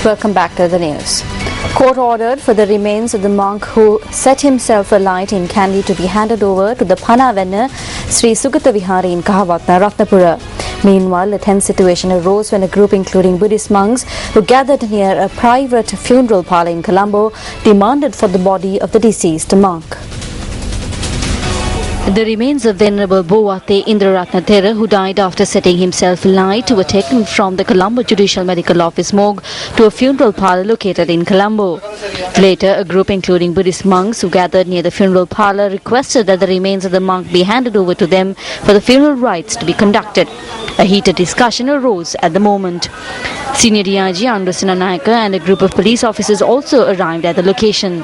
Welcome back to the news. Court ordered for the remains of the monk who set himself alight in Kandy to be handed over to the Phanavenna Sri Sugata Vihari in Kahawatna, Ratnapura. Meanwhile, a tense situation arose when a group including Buddhist monks who gathered near a private funeral parlour in Colombo demanded for the body of the deceased monk. The remains of Venerable Bowate Indraratna Thera, who died after setting himself alight, were taken from the Colombo Judicial Medical Office morgue to a funeral parlour located in Colombo. Later, a group including Buddhist monks who gathered near the funeral parlour requested that the remains of the monk be handed over to them for the funeral rites to be conducted. A heated discussion arose at the moment. Senior DIG Andrusina Nayaka and a group of police officers also arrived at the location.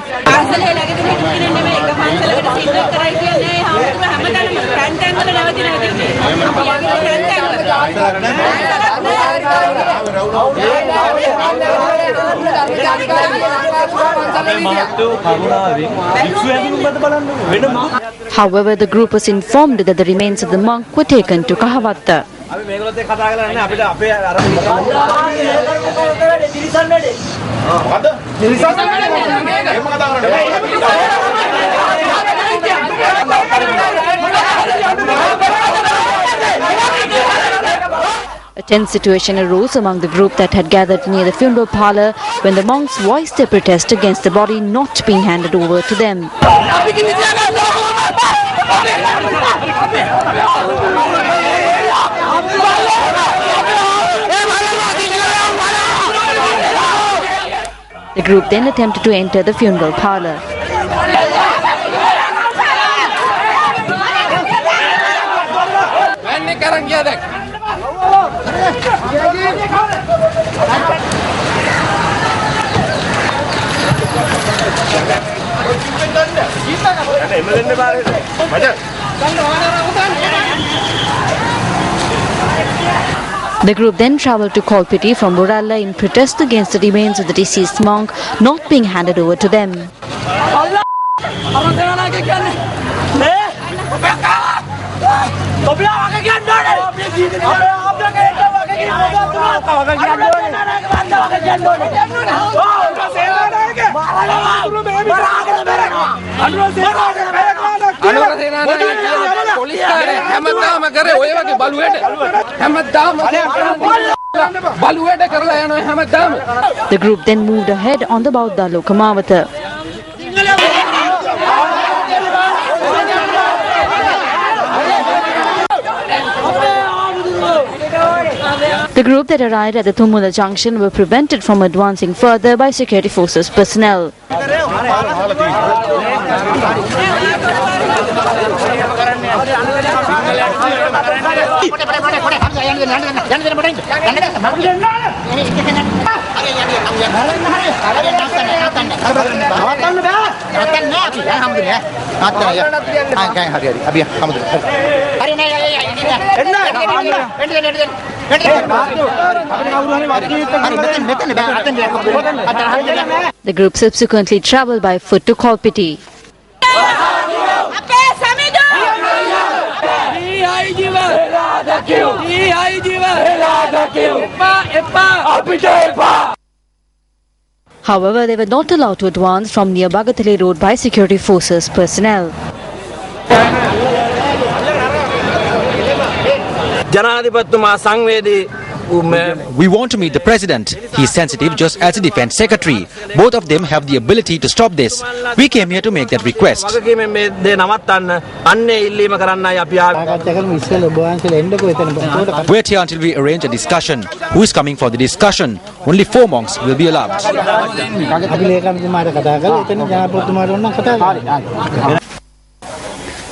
However, the group was informed that the remains of the monk were taken to Kahawatna. A tense situation arose among the group that had gathered near the funeral parlour when the monks voiced their protest against the body not being handed over to them. The group then attempted to enter the funeral parlour. The group then travelled to Kolpiti from Boralla in protest against the remains of the deceased monk not being handed over to them. The group then moved ahead on the Bauddha Lokamavata. The group that arrived at the Tumula junction were prevented from advancing further by security forces personnel. The group subsequently travelled by foot to Kolpiti. However, they were not allowed to advance from near Bagatale Road by security forces personnel. We want to meet the President. He is sensitive just as the Defence Secretary. Both of them have the ability to stop this. We came here to make that request. Wait here until we arrange a discussion. Who is coming for the discussion? Only 4 monks will be allowed.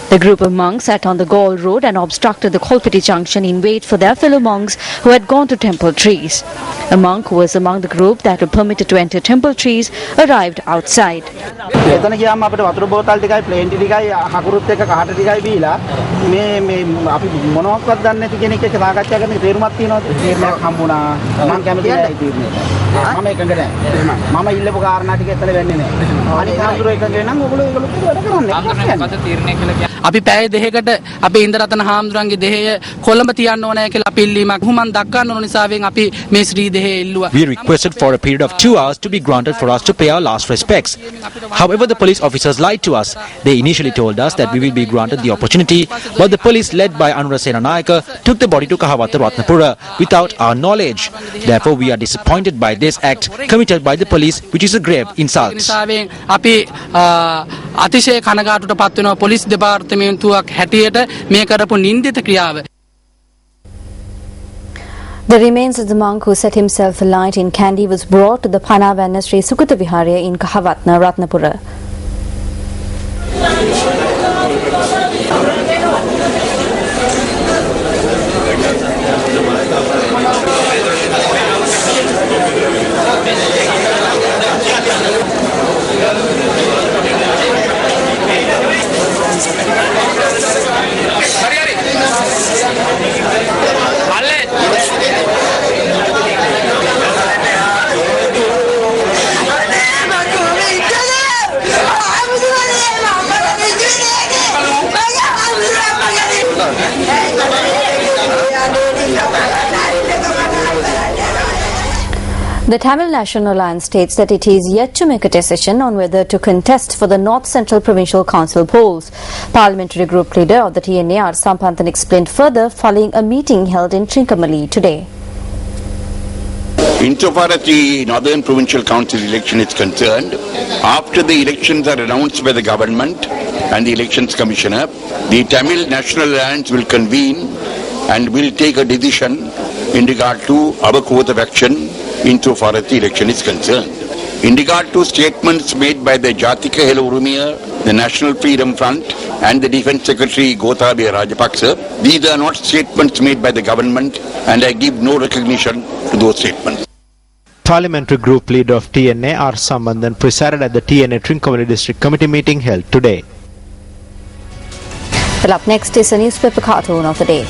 The group of monks sat on the Gaul Road and obstructed the Kolpiti junction in wait for their fellow monks who had gone to Temple Trees. A monk who was among the group that were permitted to enter Temple Trees arrived outside. එතන ගියාම අපිට වතුර බෝතල් ටිකයි plane ටිකයි හකුරුත් එක්ක කහට ටිකයි බීලා මේ අපි මොනවක්වත් දන්නේ නැති කෙනෙක් එක්ක සාකච්ඡා කරන තේරුමක් තියනවද? තීරණයක් හම්බුණා. මම කැමති නැහැ තීරණයට. මම එකඟ නැහැ. මම ඉල්ලපු කාරණා ටික ඇත්තට වෙන්නේ නැහැ. අනිත් හාමුදුරුවෝ එකඟ වෙනනම් ඔයගොල්ලෝ වැඩ කරන්නේ. අපි පැය දෙකකට අපේ ඉන්දරතන හාමුදුරන්ගේ දෙහය කොළඹ තියන්න ඕනේ කියලා අපි ඉල්ලීමක් හුමන් දක්වන්න ඕන නිසාවෙන් අපි මේ ශ්‍රී දෙහය ඉල්ලුවා. We requested for a period of 2 hours to be granted for us to pay our last respects. However, the police officers lied to us. They initially told us that we will be granted the opportunity, but the police led by Anurasena Nayaka took the body to Kahawatha Ratnapura without our knowledge. Therefore, we are disappointed by this act committed by the police, which is a grave insult. නිසාවෙන් අපි අතිශය කනගාටුවට පත් වෙනවා police දෙපාර්තමේන්තුවක් හැටියට මේ කරපු නින්දිත ක්‍රියාව. The remains of the monk who set himself alight in Kandy was brought to the Panavanna Sri Sukata Viharya in Kahawatna, Ratnapura. The Tamil National Alliance states that it is yet to make a decision on whether to contest for the North Central Provincial Council polls. Parliamentary Group Leader of the TNA, R. Sampanthan, explained further following a meeting held in Trincomalee today. Insofar as the Northern Provincial Council election is concerned, after the elections are announced by the government and the Elections Commissioner, the Tamil National Alliance will convene and will take a decision in regard to our course of action insofar as the election is concerned. In regard to statements made by the Jatika Hela Urumia, the National Freedom Front and the Defence Secretary Gotabaya Rajapaksa, these are not statements made by the government and I give no recognition to those statements. Parliamentary Group Leader of TNA, R. Sambandhan, presided at the TNA Trincomalee District Committee meeting held today. Well, up next is a newspaper cartoon of the day.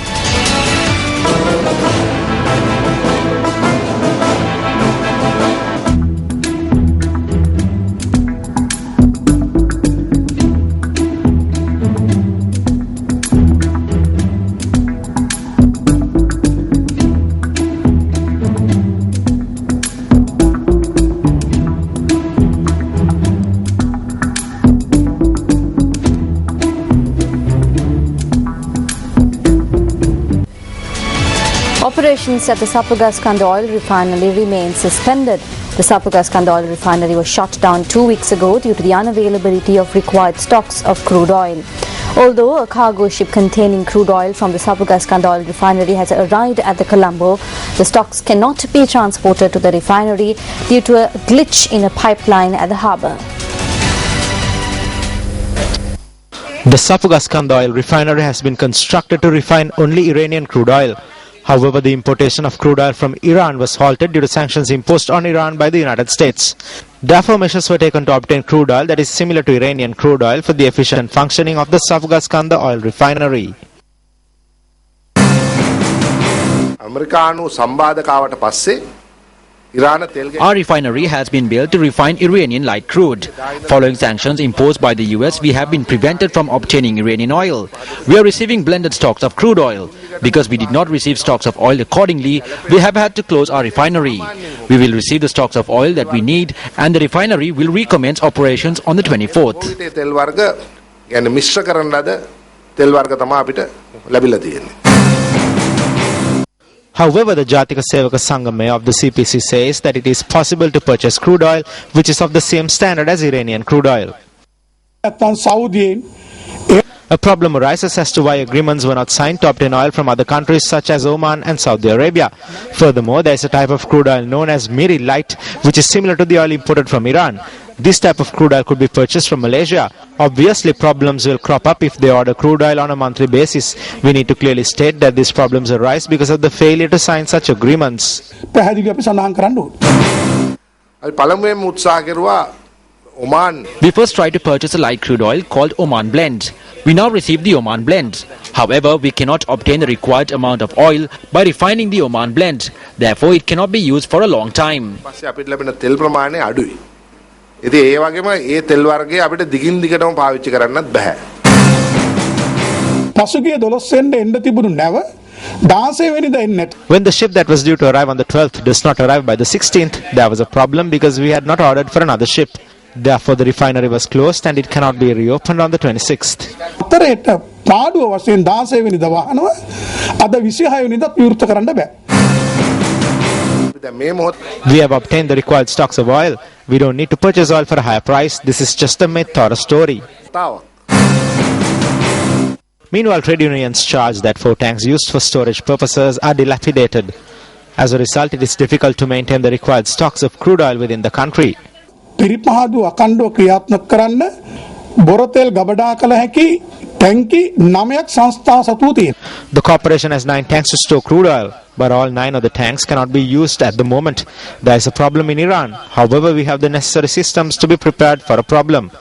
Operations at the Sapugaskanda oil refinery remain suspended. The Sapugaskanda oil refinery was shut down 2 weeks ago due to the unavailability of required stocks of crude oil. Although a cargo ship containing crude oil from the Sapugaskanda oil refinery has arrived at the Colombo, the stocks cannot be transported to the refinery due to a glitch in a pipeline at the harbour. The Sapugaskanda oil refinery has been constructed to refine only Iranian crude oil. However, the importation of crude oil from Iran was halted due to sanctions imposed on Iran by the United States. Therefore, measures were taken to obtain crude oil that is similar to Iranian crude oil for the efficient functioning of the Sapugaskanda oil refinery. Our refinery has been built to refine Iranian light crude. Following sanctions imposed by the US, we have been prevented from obtaining Iranian oil. We are receiving blended stocks of crude oil. Because we did not receive stocks of oil accordingly, we have had to close our refinery. We will receive the stocks of oil that we need and the refinery will recommence operations on the 24th. However, the Jatika Sevaka Sangam of the CPC says that it is possible to purchase crude oil which is of the same standard as Iranian crude oil. A problem arises as to why agreements were not signed to obtain oil from other countries such as Oman and Saudi Arabia. Furthermore, there is a type of crude oil known as Miri Light, which is similar to the oil imported from Iran. This type of crude oil could be purchased from Malaysia. Obviously, problems will crop up if they order crude oil on a monthly basis. We need to clearly state that these problems arise because of the failure to sign such agreements. Oman. We first tried to purchase a light crude oil called Oman Blend. We now received the Oman Blend. However, we cannot obtain the required amount of oil by refining the Oman Blend. Therefore, it cannot be used for a long time. පස්සේ අපිට ලැබෙන තෙල් ප්‍රමාණය අඩුයි. ඉතින් ඒ වගේම ඒ තෙල් වර්ගය අපිට දිගින් දිගටම පාවිච්චි කරන්නත් බෑ. පසුගිය 12 වෙනිදා එන්න තිබුණු නැව 16 වෙනිදා එන්නේ. When the ship that was due to arrive on the 12th does not arrive by the 16th, there was a problem because we had not ordered for another ship. Therefore, the refinery was closed and it cannot be reopened on the 26th. උත්තරයට පාඩුව වශයෙන් 16 වෙනිදා වහනවා. අද 26 වෙනිදා විවෘත කරන්න බෑ. We have obtained the required stocks of oil. We don't need to purchase oil for a higher price. This is just a myth or a story. Meanwhile, trade unions charge that 4 tanks used for storage purposes are dilapidated. As a result, it is difficult to maintain the required stocks of crude oil within the country. පිරිපහදු අකණ්ඩව ක්‍රියාත්මක කරන්න බොරතෙල් ගබඩා කළ හැකි ටැංකි 9ක් සංස්ථා සතුව තියෙනවා. The corporation has 9 tanks to store crude oil, but all 9 of the tanks cannot be used at the moment. There is a problem in Iran. However, we have the necessary systems to be prepared for a problem.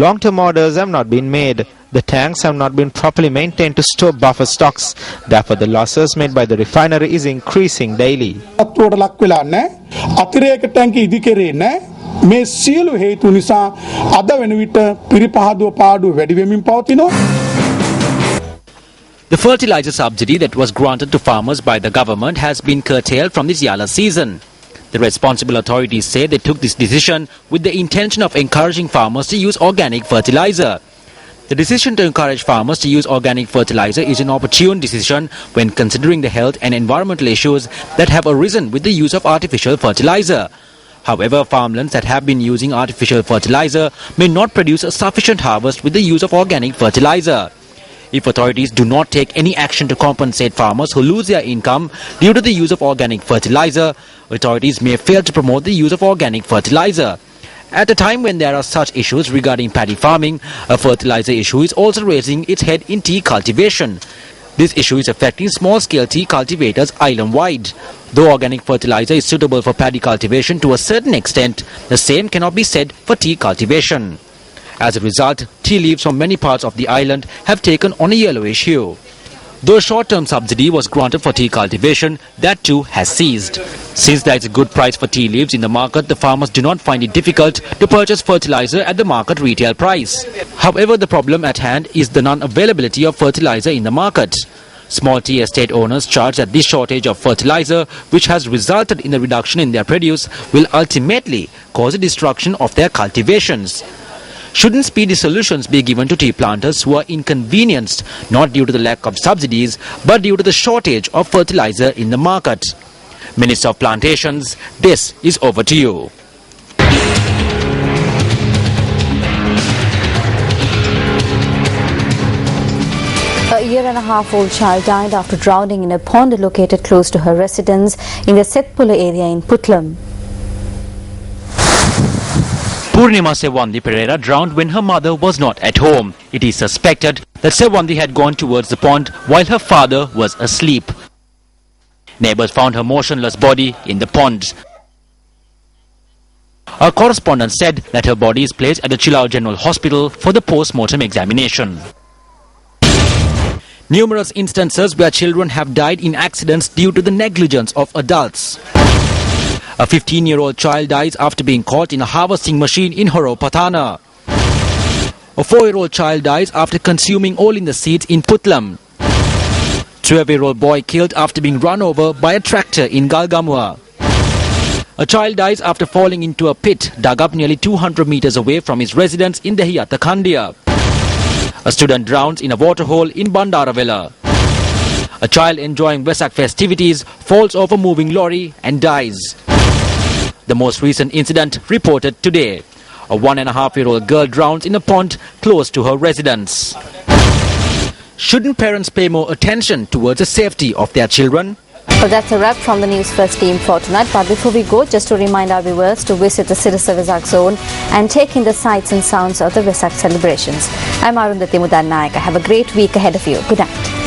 Long-term orders have not been made. The tanks have not been properly maintained to store buffer stocks. Therefore, the losses made by the refinery is increasing daily. තත්ත්වයට ලක් වෙලා නැහැ. අතිරේක ටැංකි ඉදිකරේ නැහැ. මේ සියලු හේතු නිසා අද වෙන විට පිරිපහදුව පාඩුව වැඩි වෙමින් පවතිනවා. The fertilizer subsidy that was granted to farmers by the government has been curtailed from this Yala season. The responsible authorities say they took this decision with the intention of encouraging farmers to use organic fertilizer. The decision to encourage farmers to use organic fertilizer is an opportune decision when considering the health and environmental issues that have arisen with the use of artificial fertilizer. However, farmlands that have been using artificial fertilizer may not produce a sufficient harvest with the use of organic fertilizer. If authorities do not take any action to compensate farmers who lose their income due to the use of organic fertilizer, authorities may fail to promote the use of organic fertilizer. At a time when there are such issues regarding paddy farming, a fertilizer issue is also raising its head in tea cultivation. This issue is affecting small-scale tea cultivators island-wide. Though organic fertilizer is suitable for paddy cultivation to a certain extent, the same cannot be said for tea cultivation. As a result, tea leaves from many parts of the island have taken on a yellowish hue. Though a short-term subsidy was granted for tea cultivation, that too has ceased. Since there is a good price for tea leaves in the market, the farmers do not find it difficult to purchase fertilizer at the market retail price. However, the problem at hand is the non-availability of fertilizer in the market. Small tea estate owners charge that this shortage of fertilizer, which has resulted in a reduction in their produce, will ultimately cause a destruction of their cultivations. Shouldn't speedy solutions be given to tea planters who are inconvenienced not due to the lack of subsidies but due to the shortage of fertilizer in the market? Minister of Plantations, this is over to you. A year-and-a-half-old child died after drowning in a pond located close to her residence in the Setpula area in Putlam. Purnima Sevandi Pereira drowned when her mother was not at home. It is suspected that Sevandi had gone towards the pond while her father was asleep. Neighbors found her motionless body in the pond. Our correspondent said that her body is placed at the Chilao General Hospital for the post-mortem examination. Numerous instances where children have died in accidents due to the negligence of adults. A 15-year-old child dies after being caught in a harvesting machine in Horopatana. A 4-year-old child dies after consuming all in the seeds in Putlam. 12-year-old boy killed after being run over by a tractor in Galgamua. A child dies after falling into a pit dug up nearly 200 meters away from his residence in Dehiyata Kandia. A student drowns in a waterhole in Bandaravela. A child enjoying Vesak festivities falls off a moving lorry and dies. The most recent incident reported today. A 1.5-year-old girl drowns in a pond close to her residence. Shouldn't parents pay more attention towards the safety of their children? Well, that's a wrap from the News First team for tonight. But before we go, just to remind our viewers to visit the Sirasa Vesak zone and take in the sights and sounds of the Vesak celebrations. I'm Arundhati Mudannaika. Have a great week ahead of you. Good night.